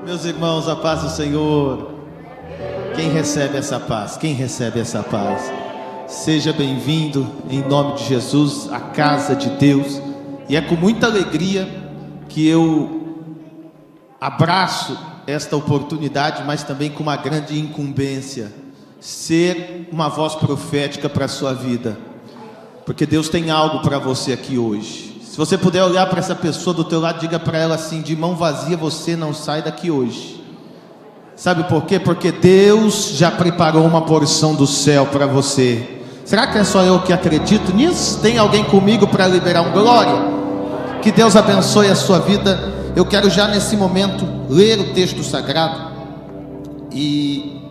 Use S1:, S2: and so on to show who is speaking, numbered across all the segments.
S1: Meus irmãos, a paz do Senhor. Quem recebe essa paz? Quem recebe essa paz? Seja bem-vindo, em nome de Jesus, à casa de Deus. E é com muita alegria que eu abraço esta oportunidade, mas também com uma grande incumbência, ser uma voz profética para a sua vida, porque Deus tem algo para você aqui hoje. Se você puder olhar para essa pessoa do teu lado, diga para ela assim: de mão vazia você não sai daqui hoje. Sabe por quê? Porque Deus já preparou uma porção do céu para você. Será que é só eu que acredito nisso? Tem alguém comigo para liberar um glória? Que Deus abençoe a sua vida. Eu quero já nesse momento ler o texto sagrado e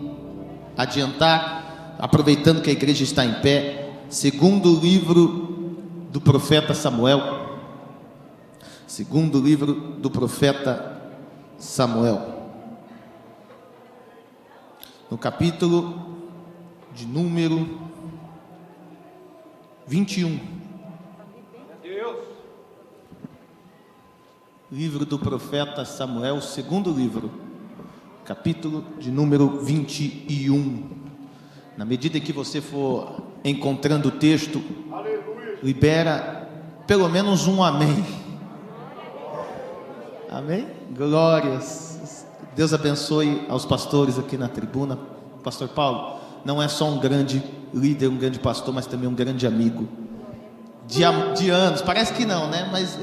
S1: adiantar, aproveitando que a igreja está em pé, segundo livro do profeta Samuel. Segundo livro do profeta Samuel, no capítulo de número 21. Livro do profeta Samuel, segundo livro, capítulo de número 21. Na medida que você for encontrando o texto, libera pelo menos um amém. Amém? Glórias. Deus abençoe aos pastores aqui na tribuna. Pastor Paulo não é só um grande líder, um grande pastor, mas também um grande amigo de anos. Parece que não, né? Mas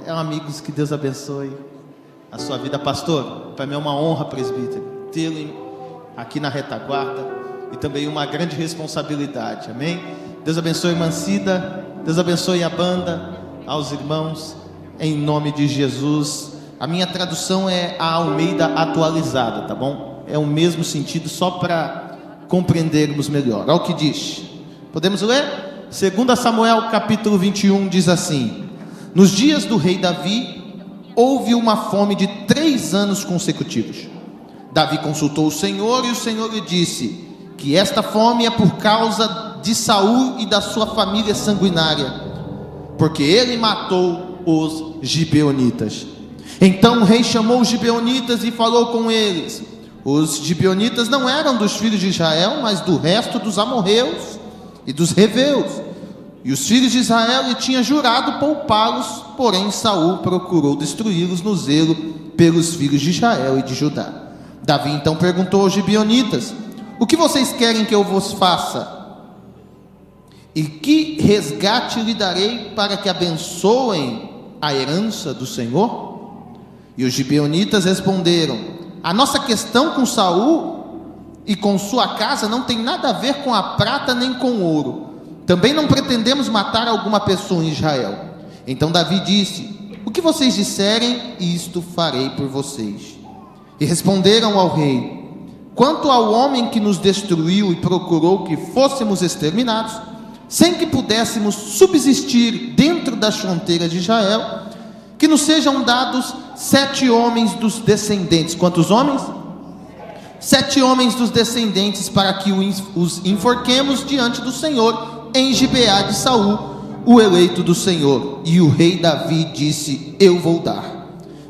S1: é um amigo. Que Deus abençoe a sua vida. Pastor, para mim é uma honra, presbítero, tê-lo aqui na retaguarda e também uma grande responsabilidade. Amém? Deus abençoe a irmã Cida, Deus abençoe a banda, aos irmãos, em nome de Jesus. A minha tradução é a Almeida atualizada, tá bom? É o mesmo sentido, só para compreendermos melhor. Olha o que diz. Podemos ler? 2 Samuel capítulo 21 diz assim: nos dias do rei Davi, houve uma fome de 3 anos consecutivos. Davi consultou o Senhor, e o Senhor lhe disse que esta fome é por causa de Saul e da sua família sanguinária, porque ele matou os gibeonitas. Então o rei chamou os gibeonitas e falou com eles. Os gibeonitas não eram dos filhos de Israel, mas do resto dos amorreus e dos heveus. E os filhos de Israel lhe tinham jurado poupá-los, porém Saul procurou destruí-los no zelo pelos filhos de Israel e de Judá. Davi então perguntou aos gibeonitas: o que vocês querem que eu vos faça? E que resgate lhe darei para que abençoem a herança do Senhor? E os gibeonitas responderam: a nossa questão com Saul e com sua casa não tem nada a ver com a prata nem com o ouro. Também não pretendemos matar alguma pessoa em Israel. Então Davi disse: o que vocês disserem, isto farei por vocês. E responderam ao rei: quanto ao homem que nos destruiu e procurou que fôssemos exterminados, sem que pudéssemos subsistir dentro das fronteiras de Israel, que nos sejam dados 7 homens dos descendentes. Quantos homens? 7 homens dos descendentes, para que os enforquemos diante do Senhor em Gibeá de Saul, o eleito do Senhor. E o rei Davi disse: eu vou dar.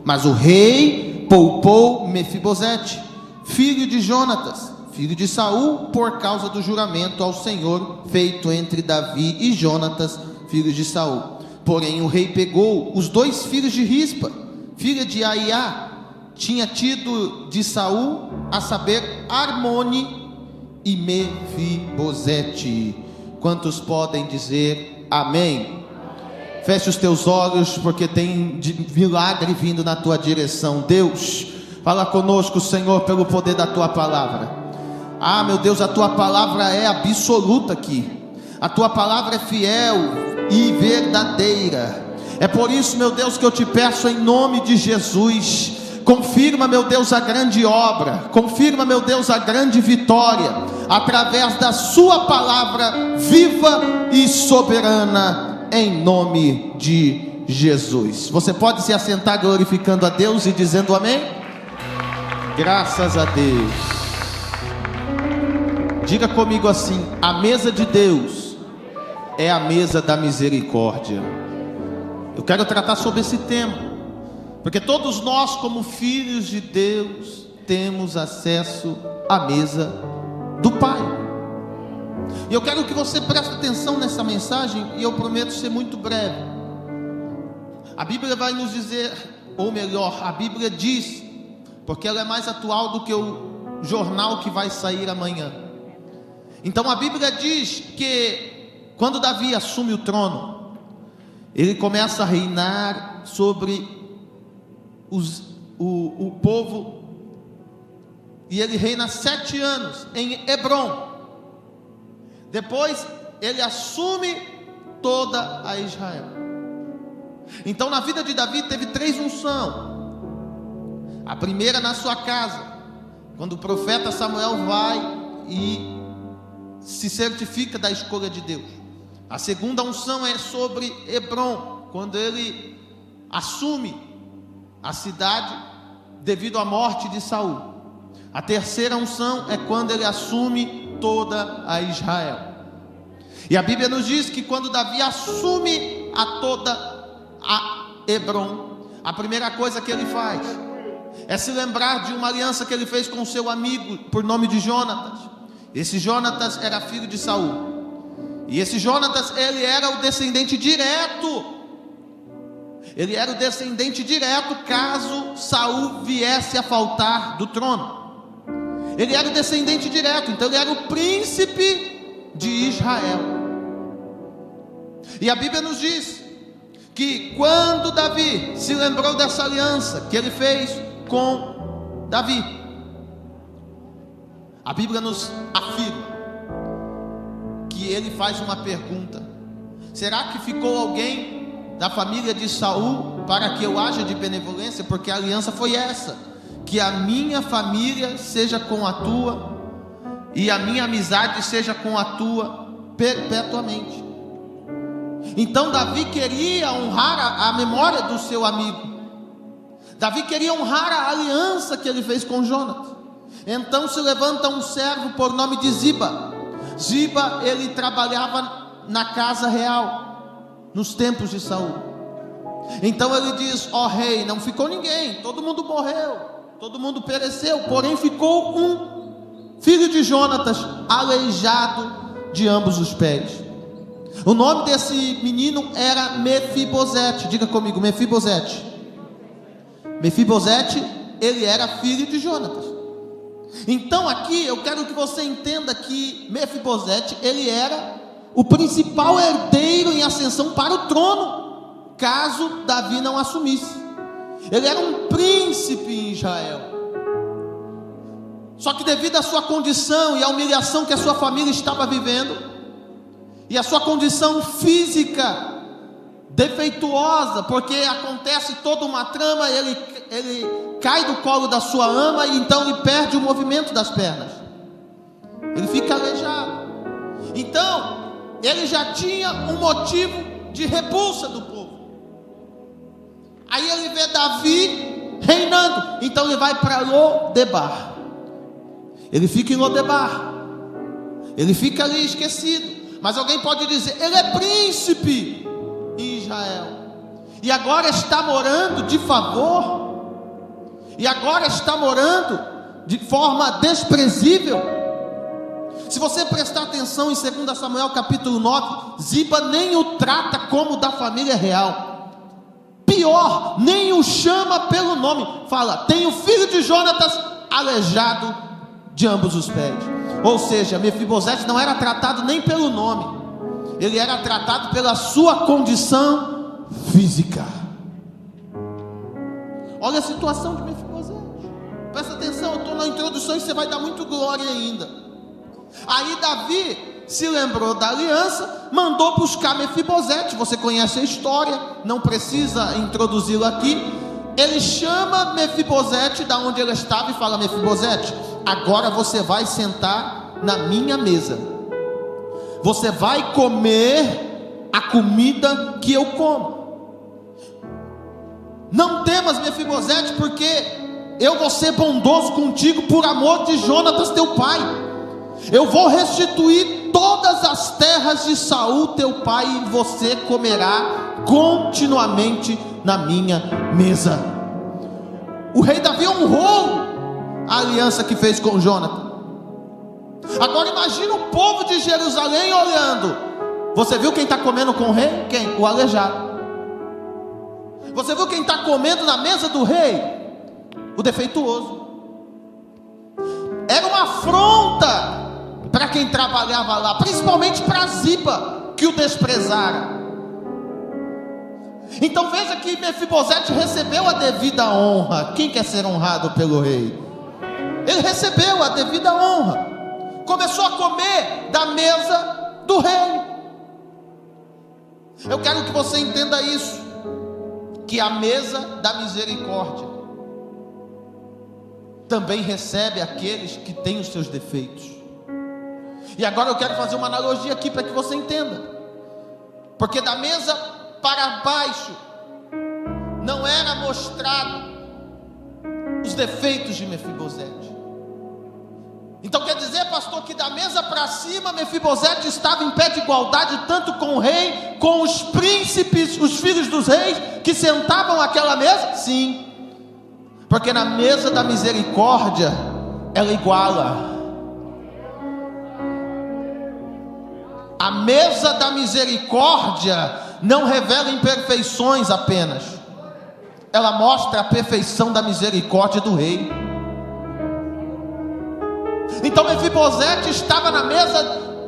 S1: Mas o rei poupou Mefibosete, filho de Jonatas, filho de Saul, por causa do juramento ao Senhor feito entre Davi e Jonatas, filho de Saul. Porém o rei pegou os 2 filhos de Rispa, filha de Aiá, tinha tido de Saul, a saber, Armone e Mefibosete. Quantos podem dizer amém? Feche os teus olhos, porque tem milagre vindo na tua direção. Deus, fala conosco, Senhor, pelo poder da tua palavra. Ah, meu Deus, a tua palavra é absoluta aqui. A tua palavra é fiel e verdadeira. É por isso, meu Deus, que eu te peço em nome de Jesus, confirma, meu Deus, a grande obra, confirma, meu Deus, a grande vitória, através da sua palavra viva e soberana, em nome de Jesus. Você pode se assentar glorificando a Deus e dizendo amém? Graças a Deus. Diga comigo assim: a mesa de Deus é a mesa da misericórdia. Eu quero tratar sobre esse tema. Porque todos nós, como filhos de Deus, temos acesso à mesa do Pai. E eu quero que você preste atenção nessa mensagem, e eu prometo ser muito breve. A Bíblia vai nos dizer, ou melhor, a Bíblia diz, porque ela é mais atual do que o jornal que vai sair amanhã. Então a Bíblia diz que quando Davi assume o trono, ele começa a reinar sobre o povo, e ele reina 7 anos em Hebrom. Depois ele assume toda a Israel. Então na vida de Davi teve 3 unções. A primeira na sua casa, quando o profeta Samuel vai e se certifica da escolha de Deus. A segunda unção é sobre Hebrom, quando ele assume a cidade devido à morte de Saul. A terceira unção é quando ele assume toda a Israel. E a Bíblia nos diz que quando Davi assume toda a Hebrom, a primeira coisa que ele faz é se lembrar de uma aliança que ele fez com seu amigo por nome de Jonatas. Esse Jonatas era filho de Saul, e esse Jonatas, ele era o descendente direto. Ele era o descendente direto caso Saul viesse a faltar do trono. Ele era o descendente direto, então ele era o príncipe de Israel. E a Bíblia nos diz que quando Davi se lembrou dessa aliança que ele fez com Davi, a Bíblia nos afirma que ele faz uma pergunta: será que ficou alguém da família de Saul para que eu haja de benevolência? Porque a aliança foi essa: que a minha família seja com a tua, e a minha amizade seja com a tua perpetuamente. Então Davi queria honrar a memória do seu amigo. Davi queria honrar a aliança que ele fez com Jonatas. Então se levanta um servo por nome de Ziba. Ziba, ele trabalhava na casa real, nos tempos de Saul. Então ele diz: ó rei, não ficou ninguém, todo mundo morreu, todo mundo pereceu, porém ficou um filho de Jonatas, aleijado de ambos os pés. O nome desse menino era Mefibosete. Diga comigo, Mefibosete. Mefibosete, ele era filho de Jonatas. Então aqui eu quero que você entenda que Mefibosete, ele era o principal herdeiro em ascensão para o trono, caso Davi não assumisse. Ele era um príncipe em Israel. Só que devido à sua condição e à humilhação que a sua família estava vivendo, e a sua condição física defeituosa, porque acontece toda uma trama, ele cai do colo da sua ama, e então ele perde o movimento das pernas, ele fica aleijado. Então ele já tinha um motivo de repulsa do povo. Aí ele vê Davi reinando, então ele vai para Lodebar. Ele fica em Lodebar, ele fica ali esquecido. Mas alguém pode dizer: ele é príncipe em Israel, e agora está morando de favor, e agora está morando de forma desprezível. Se você prestar atenção em 2 Samuel capítulo 9, Ziba nem o trata como da família real. Pior, nem o chama pelo nome. Fala: tem o filho de Jonatas aleijado de ambos os pés. Ou seja, Mefibosete não era tratado nem pelo nome, ele era tratado pela sua condição física. Olha a situação de Mefibosete. Presta atenção, eu estou na introdução e você vai dar muito glória ainda. Aí Davi se lembrou da aliança, mandou buscar Mefibosete. Você conhece a história, não precisa introduzi-lo aqui. Ele chama Mefibosete da onde ele estava e fala: Mefibosete, agora você vai sentar na minha mesa, você vai comer a comida que eu como. Não temas, Mefibosete, porque eu vou ser bondoso contigo por amor de Jonatas teu pai. Eu vou restituir todas as terras de Saul teu pai, e você comerá continuamente na minha mesa. O rei Davi honrou a aliança que fez com Jonathan. Agora imagina o povo de Jerusalém olhando. Você viu quem está comendo com o rei? Quem? O aleijado. Você viu quem está comendo na mesa do rei? O defeituoso. Era uma afronta para quem trabalhava lá, principalmente para Ziba, que o desprezara. Então veja que Mefibosete recebeu a devida honra. Quem quer ser honrado pelo rei? Ele recebeu a devida honra. Começou a comer da mesa do rei. Eu quero que você entenda isso, que a mesa da misericórdia também recebe aqueles que têm os seus defeitos. E agora eu quero fazer uma analogia aqui para que você entenda. Porque da mesa para baixo não era mostrado os defeitos de Mefibosete. Então quer dizer, pastor, que da mesa para cima Mefibosete estava em pé de igualdade tanto com o rei, com os príncipes, os filhos dos reis que sentavam àquela mesa? Sim, porque na mesa da misericórdia ela iguala. A mesa da misericórdia não revela imperfeições apenas, ela mostra a perfeição da misericórdia do rei. Então Mefibosete estava na mesa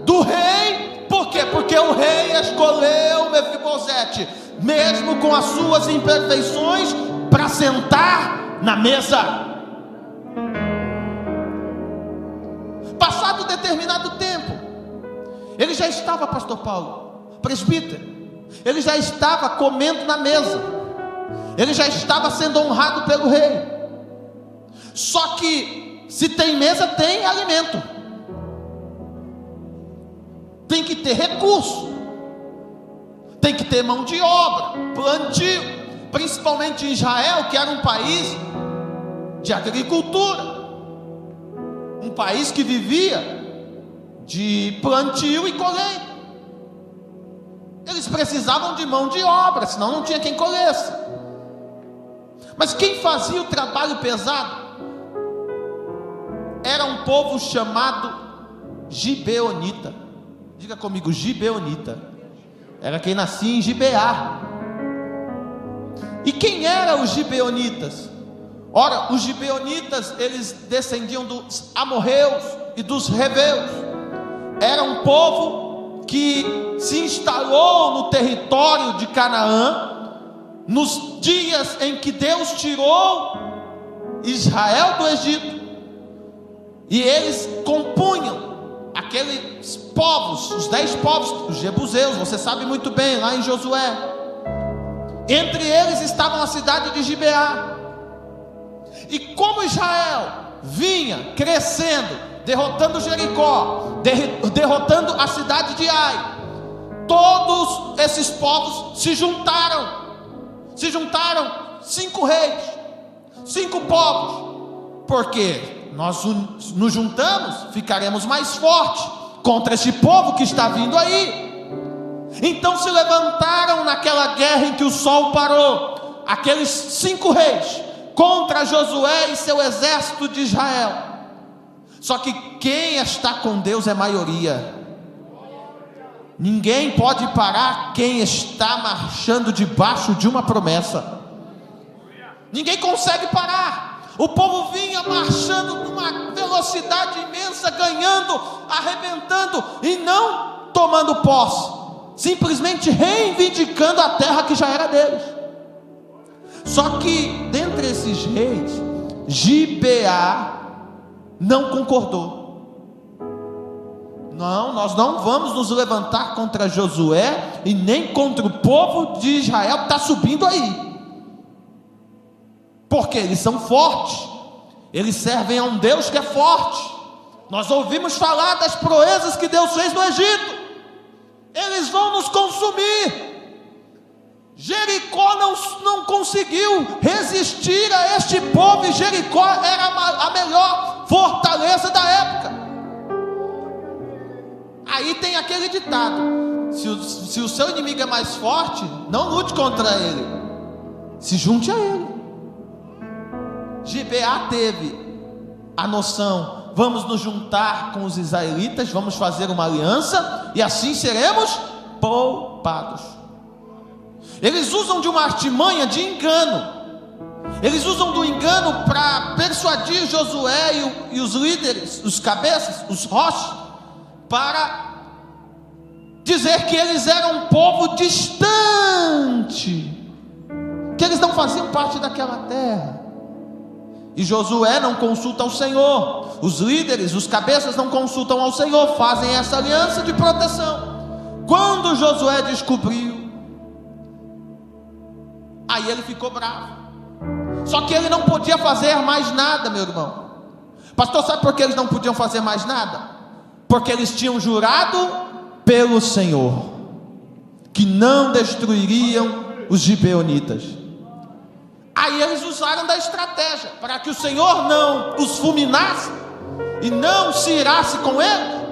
S1: do rei. Por quê? Porque o rei escolheu Mefibosete, mesmo com as suas imperfeições, para sentar na mesa. Passado determinado tempo, ele já estava, pastor Paulo, presbítero, ele já estava comendo na mesa, ele já estava sendo honrado pelo rei. Só que se tem mesa, tem alimento, tem que ter recurso, tem que ter mão de obra, plantio, principalmente em Israel, que era um país de agricultura, um país que vivia de plantio e colheita. Eles precisavam de mão de obra, senão não tinha quem colhesse. Mas quem fazia o trabalho pesado era um povo chamado gibeonita. Diga comigo, gibeonita. Era quem nascia em Gibeá. E quem eram os gibeonitas? Ora, os gibeonitas, eles descendiam dos amorreus e dos reveus. Era um povo que se instalou no território de Canaã nos dias em que Deus tirou Israel do Egito. E eles compunham aqueles povos, os 10 povos, os jebuseus, você sabe muito bem, lá em Josué. Entre eles estavam a cidade de Gibeá. E como Israel vinha crescendo, derrotando Jericó, derrotando a cidade de Ai, todos esses povos se juntaram 5 reis, 5 povos, porque nós nos juntamos, ficaremos mais fortes contra este povo que está vindo aí. Então se levantaram naquela guerra em que o sol parou, aqueles 5 reis contra Josué e seu exército de Israel. Só que quem está com Deus é maioria. Ninguém pode parar quem está marchando debaixo de uma promessa. Ninguém consegue parar. O povo vinha marchando numa velocidade imensa, ganhando, arrebentando e não tomando posse, simplesmente reivindicando a terra que já era deles. Só que dentre esses reis, Gibeá não concordou. Não, nós não vamos nos levantar contra Josué e nem contra o povo de Israel que está subindo aí, porque eles são fortes, eles servem a um Deus que é forte. Nós ouvimos falar das proezas que Deus fez no Egito. Eles vão nos consumir. Jericó não conseguiu resistir a este povo, e Jericó era a melhor fortaleza da época. Aí tem aquele ditado: se o seu inimigo é mais forte, não lute contra ele, se junte a ele. Gibeá teve a noção: vamos nos juntar com os israelitas, vamos fazer uma aliança e assim seremos poupados. Eles usam de uma artimanha de engano. Eles usam do engano para persuadir Josué e os líderes, os cabeças, os rochas, para dizer que eles eram um povo distante, que eles não faziam parte daquela terra. E Josué não consulta ao Senhor, os líderes, os cabeças não consultam ao Senhor, fazem essa aliança de proteção. Quando Josué descobriu, aí ele ficou bravo. Só que ele não podia fazer mais nada, meu irmão. Pastor, sabe por que eles não podiam fazer mais nada? Porque eles tinham jurado pelo Senhor que não destruiriam os gibeonitas. Aí eles usaram da estratégia para que o Senhor não os fulminasse e não se irasse com eles.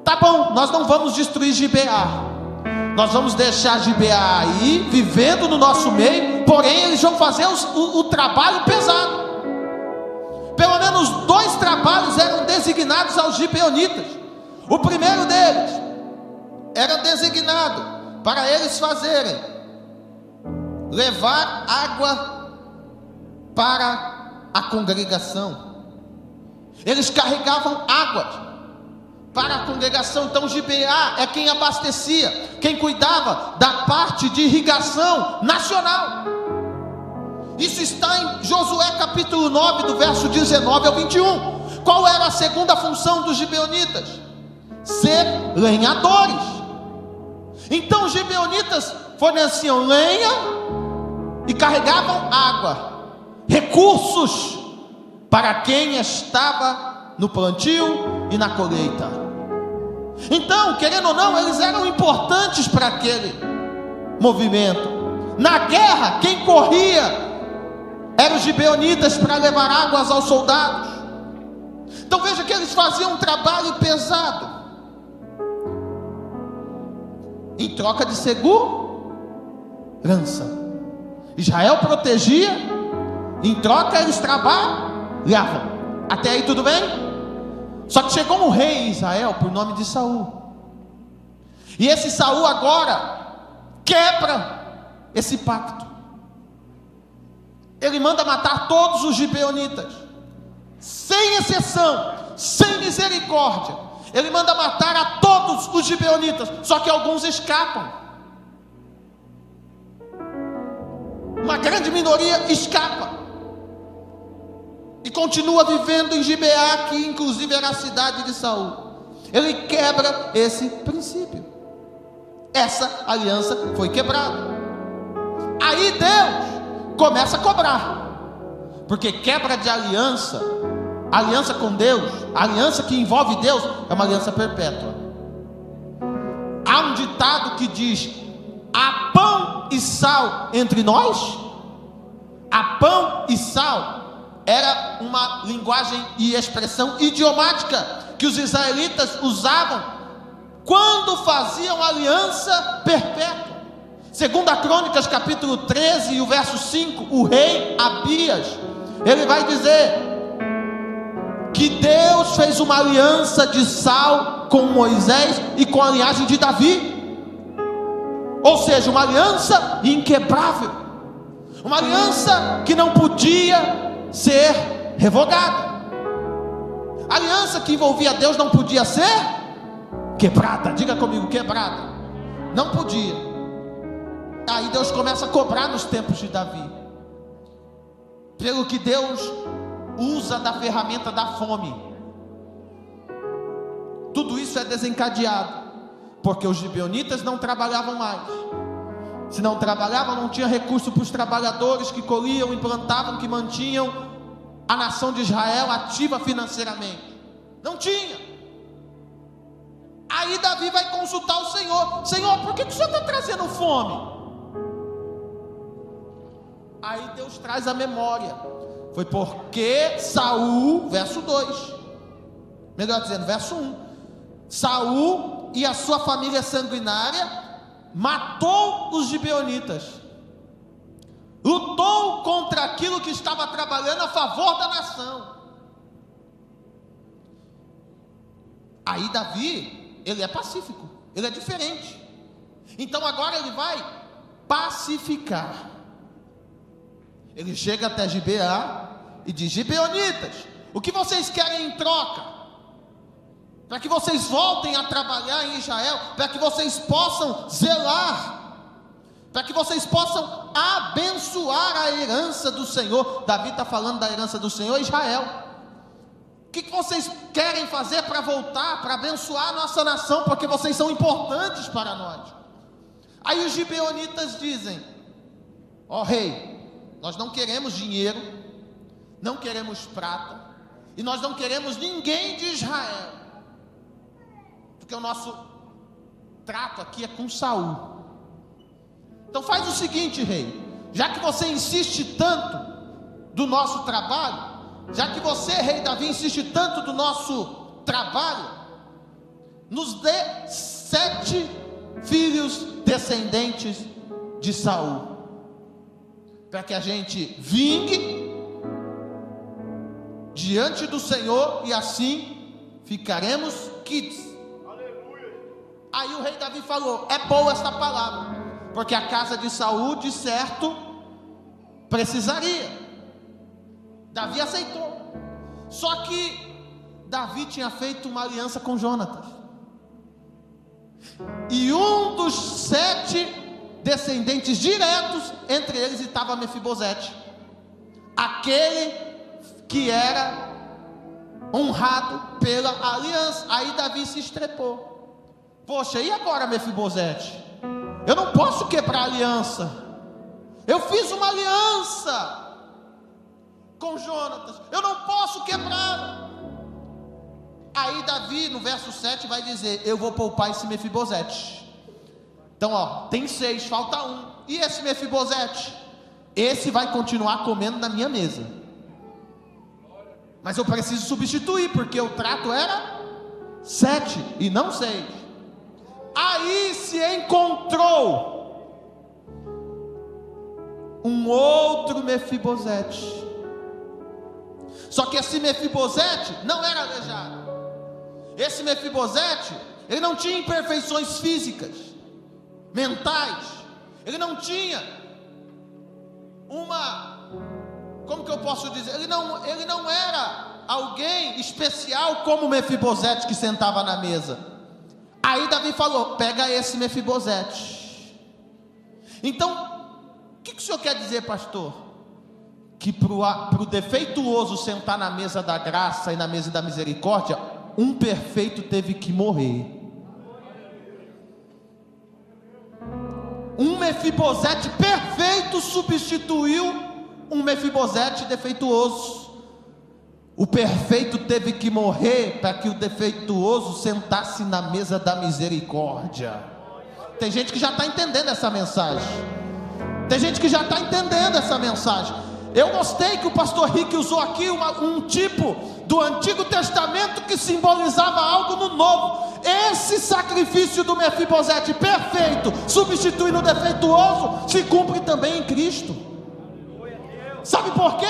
S1: Tá bom, nós não vamos destruir Gibeá, nós vamos deixar Gibeá aí, vivendo no nosso meio, porém eles vão fazer o trabalho pesado. Pelo menos 2 trabalhos eram designados aos gibeonitas. O primeiro deles era designado para eles fazerem: levar água para a congregação. Eles carregavam água para a congregação. Então Gibeá é quem abastecia, quem cuidava da parte de irrigação nacional. Isso está em Josué capítulo 9, do verso 19 ao 21. Qual era a segunda função dos gibeonitas? Ser lenhadores. Então os gibeonitas forneciam lenha e carregavam água, recursos para quem estava no plantio e na colheita. Então, querendo ou não, eles eram importantes para aquele movimento. Na guerra, quem corria eram os gibeonitas para levar águas aos soldados. Então veja que eles faziam um trabalho pesado em troca de segurança. Israel protegia, em troca eles trabalhavam. Até aí tudo bem? Só que chegou um rei em Israel por nome de Saul, e esse Saul agora quebra esse pacto. Ele manda matar todos os gibeonitas, sem exceção, sem misericórdia. Ele manda matar a todos os gibeonitas, só que alguns escapam. Uma grande minoria escapa e continua vivendo em Gibeá, que inclusive era a cidade de Saul. Ele quebra esse princípio. Essa aliança foi quebrada. Aí Deus começa a cobrar, porque quebra de aliança, aliança com Deus, aliança que envolve Deus, é uma aliança perpétua. Há um ditado que diz: há pão e sal entre nós. Há pão e sal era uma linguagem e expressão idiomática que os israelitas usavam quando faziam aliança perpétua. Segundo a Crônicas capítulo 13 e o verso 5, o rei Abias, ele vai dizer que Deus fez uma aliança de sal com Moisés e com a linhagem de Davi, ou seja, uma aliança inquebrável, uma aliança que não podia ser revogada. A aliança que envolvia Deus não podia ser quebrada. Diga comigo, quebrada. Não podia. Aí Deus começa a cobrar nos tempos de Davi, pelo que Deus usa da ferramenta da fome. Tudo isso é desencadeado porque os gibeonitas não trabalhavam mais. Se não trabalhavam, não tinha recurso para os trabalhadores que colhiam, implantavam, que mantinham a nação de Israel ativa financeiramente. Não tinha. Aí Davi vai consultar o Senhor: Senhor, por que o Senhor está trazendo fome? Aí Deus traz a memória: foi porque Saul, verso 2, melhor dizendo, verso 1, Saul e a sua família sanguinária matou os gibeonitas. lutou contra aquilo que estava trabalhando a favor da nação. Aí Davi, ele é pacífico, ele é diferente. Então agora ele vai pacificar. Ele chega até Gibeá e diz: Gibeonitas, o que vocês querem em troca? Para que vocês voltem a trabalhar em Israel, para que vocês possam zelar, para que vocês possam abençoar a herança do Senhor. Davi está falando da herança do Senhor, Israel. O que vocês querem fazer para voltar, para abençoar a nossa nação, porque vocês são importantes para nós? Aí os gibeonitas dizem: ó rei, nós não queremos dinheiro, não queremos prata, e nós não queremos ninguém de Israel, porque o nosso trato aqui é com Saul. Então faz o seguinte, rei, já que você insiste tanto do nosso trabalho, já que você, rei Davi, insiste tanto do nosso trabalho, nos dê 7 filhos descendentes de Saul, para que a gente vingue diante do Senhor, e assim ficaremos quites. Aleluia. Aí o rei Davi falou: é boa esta palavra, porque a casa de Saul de certo precisaria. Davi aceitou. Só que Davi tinha feito uma aliança com Jonatas, e um dos 7 descendentes diretos, entre eles estava Mefibosete, aquele que era honrado pela aliança. Aí Davi se estrepou: poxa, e agora Mefibosete? Eu não posso quebrar a aliança, eu fiz uma aliança com Jonatas, eu não posso quebrar. Aí Davi, no verso 7, vai dizer: eu vou poupar esse Mefibosete. Então ó, tem 6, falta 1. E esse Mefibosete? Esse vai continuar comendo na minha mesa, mas eu preciso substituir, porque o trato era 7 e não 6. Aí se encontrou um outro Mefibosete. Só que esse Mefibosete não era aleijado. Esse Mefibosete, ele não tinha imperfeições físicas, mentais. Ele não tinha como que eu posso dizer? Ele não era alguém especial como Mefibosete que sentava na mesa. Aí Davi falou: pega esse Mefibosete. Então, o que o senhor quer dizer, pastor? Que para o defeituoso sentar na mesa da graça e na mesa da misericórdia, um perfeito teve que morrer. Um Mefibosete perfeito substituiu um Mefibosete defeituoso. O perfeito teve que morrer para que o defeituoso sentasse na mesa da misericórdia. Tem gente que já está entendendo essa mensagem. Tem gente que já está entendendo essa mensagem. Eu gostei que o pastor Rick usou aqui um tipo do Antigo Testamento que simbolizava algo no Novo. Esse sacrifício do Mefibosete perfeito, substituindo o defeituoso, se cumpre também em Cristo. Sabe por quê?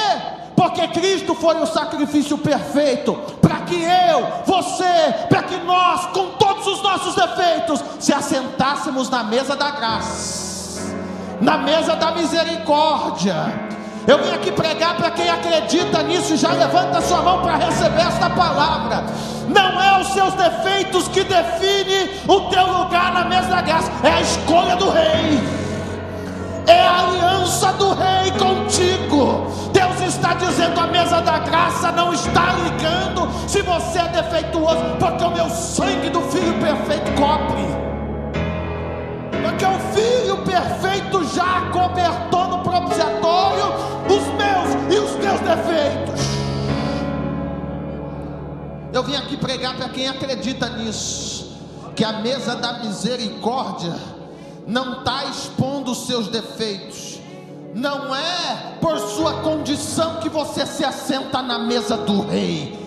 S1: Porque Cristo foi o sacrifício perfeito, para que eu, você, para que nós, com todos os nossos defeitos, se assentássemos na mesa da graça, na mesa da misericórdia. Eu vim aqui pregar para quem acredita nisso, e já levanta a sua mão para receber esta palavra. Não é os seus defeitos que definem o teu lugar na mesa da graça, é a escolha do rei, é a aliança do rei contigo. Deus está dizendo: a mesa da graça não está ligando se você é defeituoso, porque o meu sangue do Filho perfeito cobre, porque o Filho perfeito já cobertou no propiciatório os meus e os teus defeitos. Eu vim aqui pregar para quem acredita nisso, que a mesa da misericórdia não está expondo os seus defeitos. Não é por sua condição que você se assenta na mesa do rei.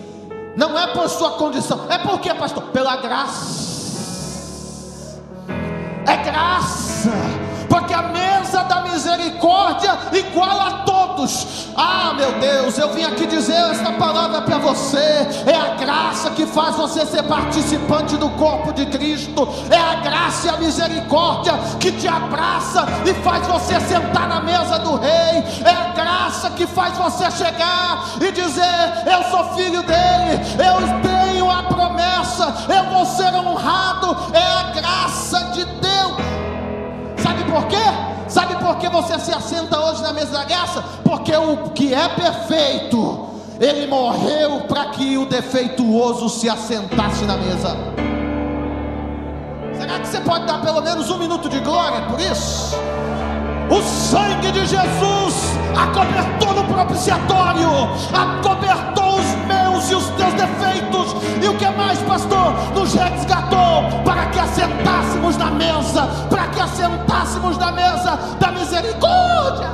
S1: Não é por sua condição. É por quê, pastor? Pela graça. É graça. Porque a mesa da misericórdia iguala a todos. Ah, meu Deus, eu vim aqui dizer esta palavra para você. É a graça que faz você ser participante do corpo de Cristo. É a graça e a misericórdia que te abraça e faz você sentar na mesa do Rei. É a graça que faz você chegar e dizer: eu sou filho dele, eu tenho a promessa, eu vou ser honrado. É a graça de Deus. Sabe por quê? Sabe por que você se assenta hoje na mesa da graça? Porque o que é perfeito, ele morreu para que o defeituoso se assentasse na mesa. Será que você pode dar pelo menos 1 minuto de glória por isso? O sangue de Jesus acobertou no propiciatório, acobertou os meus e os teus defeitos. E o que mais, pastor? Nos resgatou para que assentássemos na mesa, para que assentássemos na mesa da misericórdia.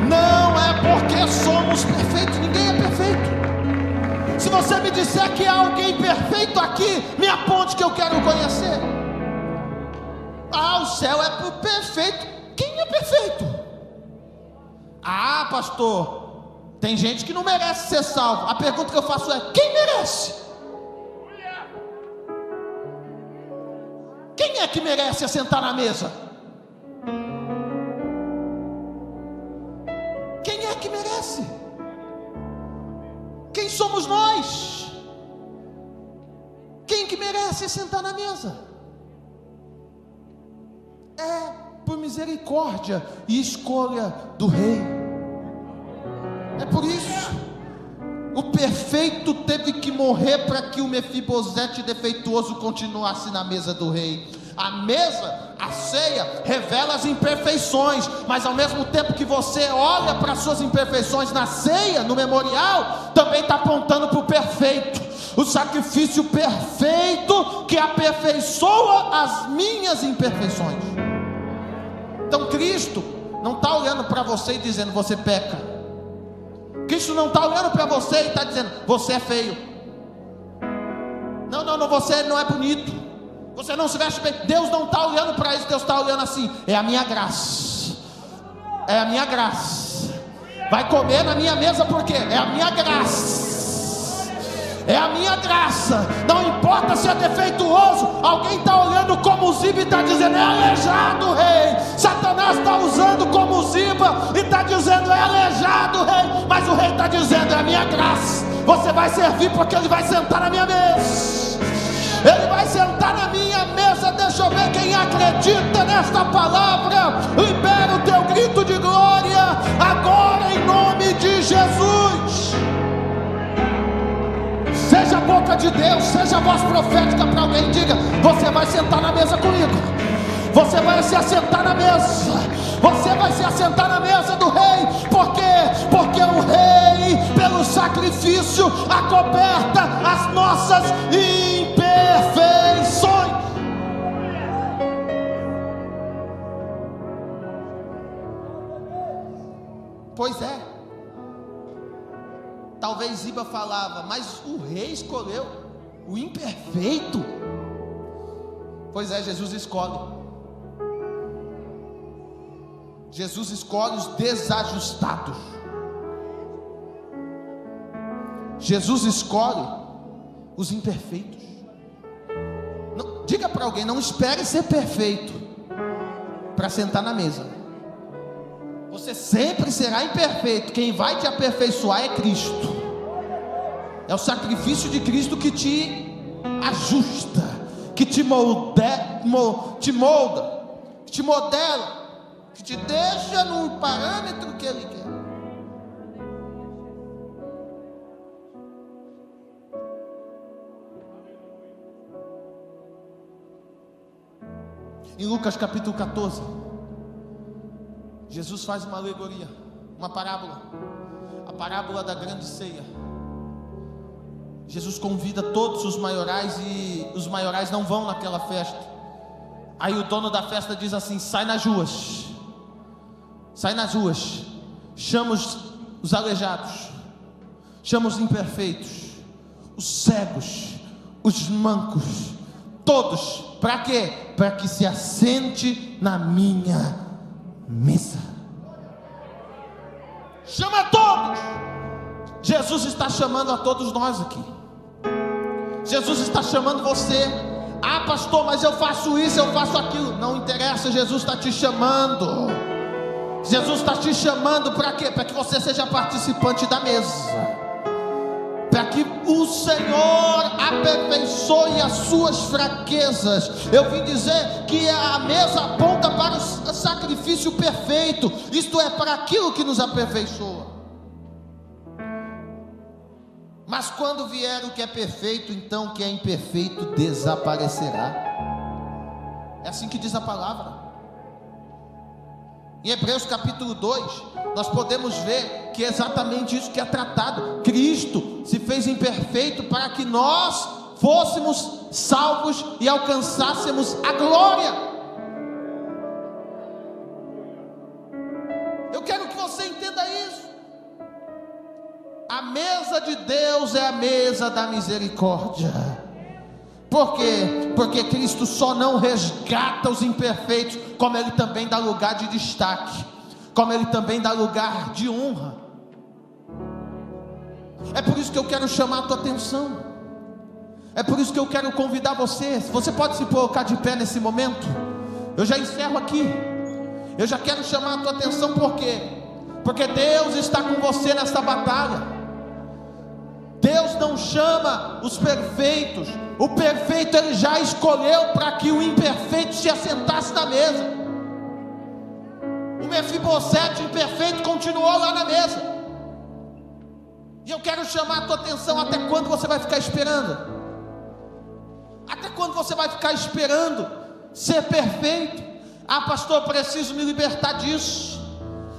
S1: Não é porque somos perfeitos, ninguém é perfeito. Se você me disser que há alguém perfeito aqui, me aponte que eu quero conhecer. Ah, o céu é para o perfeito. Quem é perfeito? Ah, pastor, tem gente que não merece ser salvo. A pergunta que eu faço é: quem merece? Quem é que merece assentar na mesa? Quem é que merece? Quem somos nós? Quem que merece sentar na mesa? É por misericórdia e escolha do Rei. É por isso. O perfeito teve que morrer para que o Mefibosete defeituoso continuasse na mesa do Rei. A mesa, a ceia, revela as imperfeições, mas ao mesmo tempo que você olha para as suas imperfeições na ceia, no memorial, também está apontando para o perfeito, o sacrifício perfeito que aperfeiçoa as minhas imperfeições. Então Cristo não está olhando para você e dizendo: você peca. Cristo não está olhando para você e está dizendo: você é feio. Não, você não é bonito, você não se veste bem. Deus não está olhando para isso. Deus está olhando assim: é a minha graça, é a minha graça. Vai comer na minha mesa porque é a minha graça. É a minha graça. Não importa se é defeituoso. Alguém está olhando como Ziba e está dizendo: é aleijado, Rei. Satanás está usando como Ziba e está dizendo: é aleijado, Rei. Mas o Rei está dizendo: é a minha graça. Você vai servir porque ele vai sentar na minha mesa. Ele vai sentar na minha mesa. Deixa eu ver quem acredita nesta palavra. Libera o teu grito de glória agora em nome de Jesus. Seja a boca de Deus, seja a voz profética para alguém. Diga: você vai sentar na mesa comigo. Você vai se assentar na mesa. Você vai se assentar na mesa do Rei. Por quê? Porque o Rei, pelo sacrifício, acoberta as nossas imperfeições. Pois é. Talvez Ziba falava: mas o Rei escolheu o imperfeito. Pois é, Jesus escolhe. Jesus escolhe os desajustados. Jesus escolhe os imperfeitos. Não, diga para alguém: não espere ser perfeito para sentar na mesa. Você sempre será imperfeito. Quem vai te aperfeiçoar é Cristo. É o sacrifício de Cristo que te ajusta, que te molda, que te modela, que te deixa num parâmetro que Ele quer. Em Lucas capítulo 14, Jesus faz uma alegoria, uma parábola, a parábola da grande ceia. Jesus convida todos os maiorais e os maiorais não vão naquela festa. Aí o dono da festa diz assim: sai nas ruas, chama os aleijados, chama os imperfeitos, os cegos, os mancos, Todos. Para quê? Para que se assente na minha mesa. Chama todos. Jesus está chamando a todos nós aqui. Jesus está chamando você. Ah, pastor, mas eu faço isso, eu faço aquilo. Não interessa, Jesus está te chamando. Jesus está te chamando para quê? Para que você seja participante da mesa, para que o Senhor aperfeiçoe as suas fraquezas. Eu vim dizer que a mesa aponta para o sacrifício perfeito, isto é, para aquilo que nos aperfeiçoa. Mas quando vier o que é perfeito, então o que é imperfeito desaparecerá. É assim que diz a palavra. Em Hebreus capítulo 2, nós podemos ver que é exatamente isso que é tratado. Cristo se fez imperfeito para que nós fôssemos salvos e alcançássemos a glória. Eu quero que você entenda isso. A mesa de Deus é a mesa da misericórdia. Por quê? Porque Cristo só não resgata os imperfeitos, como Ele também dá lugar de destaque, como Ele também dá lugar de honra. É por isso que eu quero chamar a tua atenção. É por isso que eu quero convidar você. Você pode se colocar de pé nesse momento. Eu já encerro aqui. Eu já quero chamar a tua atenção. Por quê? Porque Deus está com você nessa batalha. Deus não chama os perfeitos. O perfeito Ele já escolheu para que o imperfeito se assentasse na mesa. O Mefibosete imperfeito continuou lá na mesa. E eu quero chamar a tua atenção. Até quando você vai ficar esperando? Até quando você vai ficar esperando ser perfeito? Ah, pastor, eu preciso me libertar disso,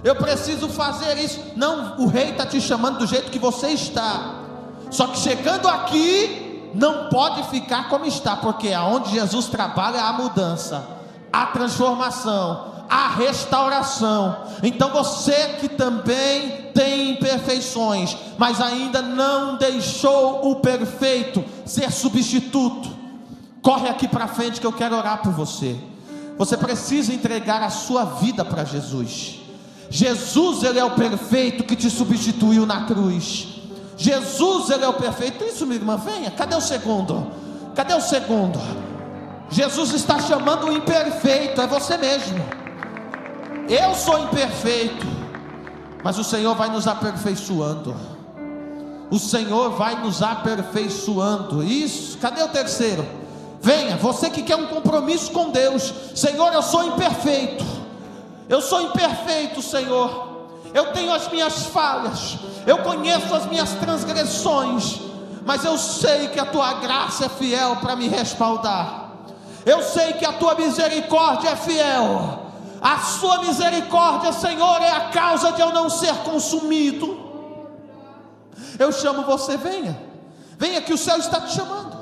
S1: eu preciso fazer isso. Não, o rei está te chamando do jeito que você está. Só que chegando aqui, não pode ficar como está, porque aonde Jesus trabalha há mudança, há transformação, há restauração. Então você que também tem imperfeições, mas ainda não deixou o perfeito ser substituto, corre aqui para frente que eu quero orar por você. Você precisa entregar a sua vida para Jesus. Jesus, Ele é o perfeito que te substituiu na cruz. Jesus, Ele é o perfeito. Isso, minha irmã, venha. Cadê o segundo? Cadê o segundo? Jesus está chamando o imperfeito. É você mesmo. Eu sou imperfeito, mas o Senhor vai nos aperfeiçoando. O Senhor vai nos aperfeiçoando. Isso. Cadê o terceiro? Venha, você que quer um compromisso com Deus. Senhor, eu sou imperfeito. Eu sou imperfeito, Senhor. Eu tenho as minhas falhas, eu conheço as minhas transgressões, mas eu sei que a tua graça é fiel para me respaldar. Eu sei que a tua misericórdia é fiel. A sua misericórdia, Senhor, é a causa de eu não ser consumido. Eu chamo você, venha. Venha que o céu está te chamando.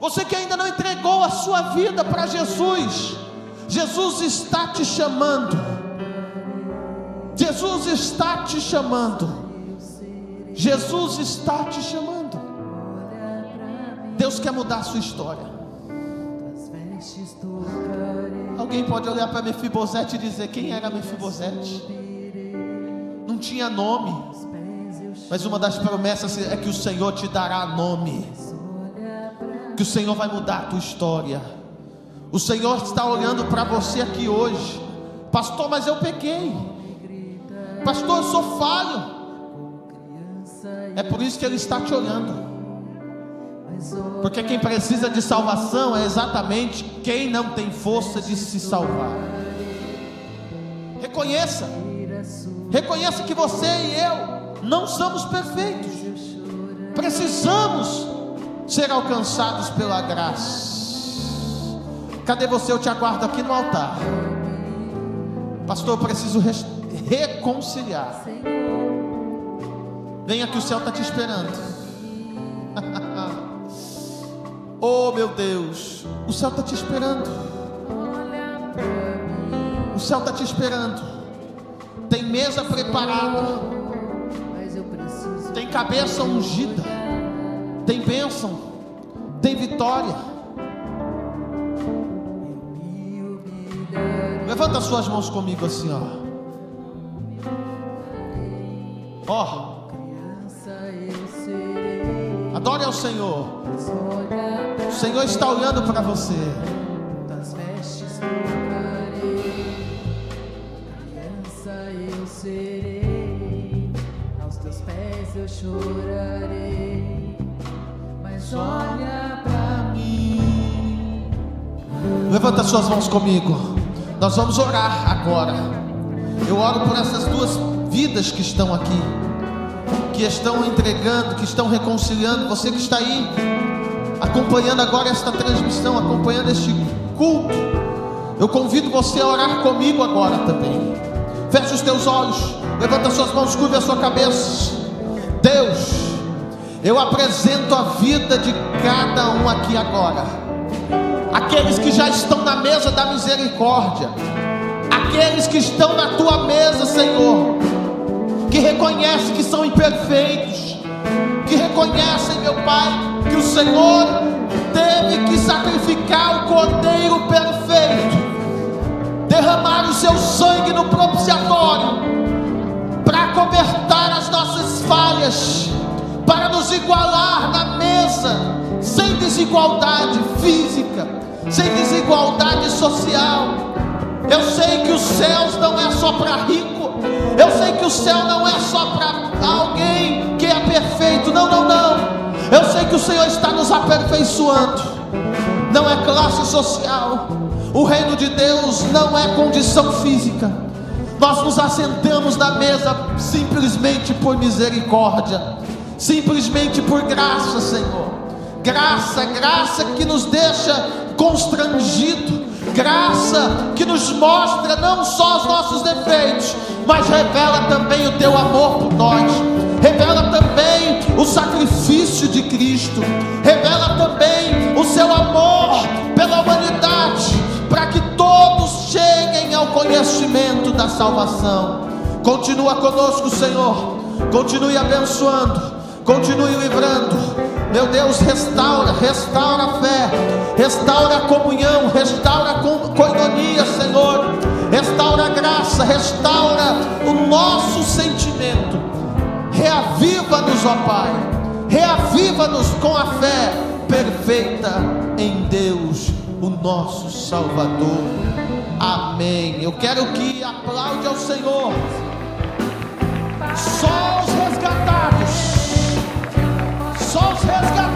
S1: Você que ainda não entregou a sua vida para Jesus, Jesus está te chamando. Jesus está te chamando. Jesus está te chamando. Deus quer mudar a sua história. Alguém pode olhar para Mefibosete e dizer: quem era Mefibosete? Não tinha nome, mas uma das promessas é que o Senhor te dará nome, que o Senhor vai mudar a tua história. O Senhor está olhando para você aqui hoje. Pastor, mas eu pequei. Pastor, eu sou falho. É por isso que Ele está te olhando, porque quem precisa de salvação é exatamente quem não tem força de se salvar. Reconheça que você e eu não somos perfeitos. Precisamos ser alcançados pela graça. Cadê você? Eu te aguardo aqui no altar. Pastor, eu preciso reconciliar. Venha que o céu está te esperando. Oh meu Deus, o céu está te esperando. O céu está te esperando. Tem mesa preparada, tem cabeça ungida, tem bênção, tem vitória. Levanta as suas mãos comigo assim, ó. Ó. Adore ao Senhor. O Senhor está olhando para você.
S2: Das vestes trocarei, criança eu serei, aos teus pés eu chorarei, mas olha pra mim.
S1: Levanta suas mãos comigo. Nós vamos orar agora. Eu oro por essas duas vidas que estão aqui, que estão entregando, que estão reconciliando. Você que está aí acompanhando agora esta transmissão, acompanhando este culto, eu convido você a orar comigo agora também. Feche os teus olhos, levanta suas mãos, curva a sua cabeça. Deus, eu apresento a vida de cada um aqui agora. Aqueles que já estão na mesa da misericórdia, aqueles que estão na tua mesa, Senhor, que reconhecem que são imperfeitos, que reconhecem, meu Pai, que o Senhor teve que sacrificar o Cordeiro perfeito, derramar o seu sangue no propiciatório, para cobertar as nossas falhas, para nos igualar na mesa, sem desigualdade física, sem desigualdade social. Eu sei que os céus não é só para rico, eu sei que o céu não é só para alguém que é perfeito, não. Eu sei que o Senhor está nos aperfeiçoando. Não é classe social, o reino de Deus não é condição física. Nós nos assentamos na mesa simplesmente por misericórdia, simplesmente por graça, Senhor. Graça que nos deixa constrangido, graça que nos mostra não só os nossos defeitos, mas revela também o teu amor por nós, revela também o sacrifício de Cristo, revela também o seu amor pela humanidade, para que todos cheguem ao conhecimento da salvação. Continua conosco, Senhor, continue abençoando, continue livrando. Meu Deus, restaura a fé, restaura a comunhão, restaura a coinonia, Senhor, restaura a graça, restaura o nosso sentimento, reaviva-nos, ó Pai, reaviva-nos com a fé perfeita em Deus, o nosso Salvador. Amém. Eu quero que aplaude ao Senhor só os resgatados, só os resgatados.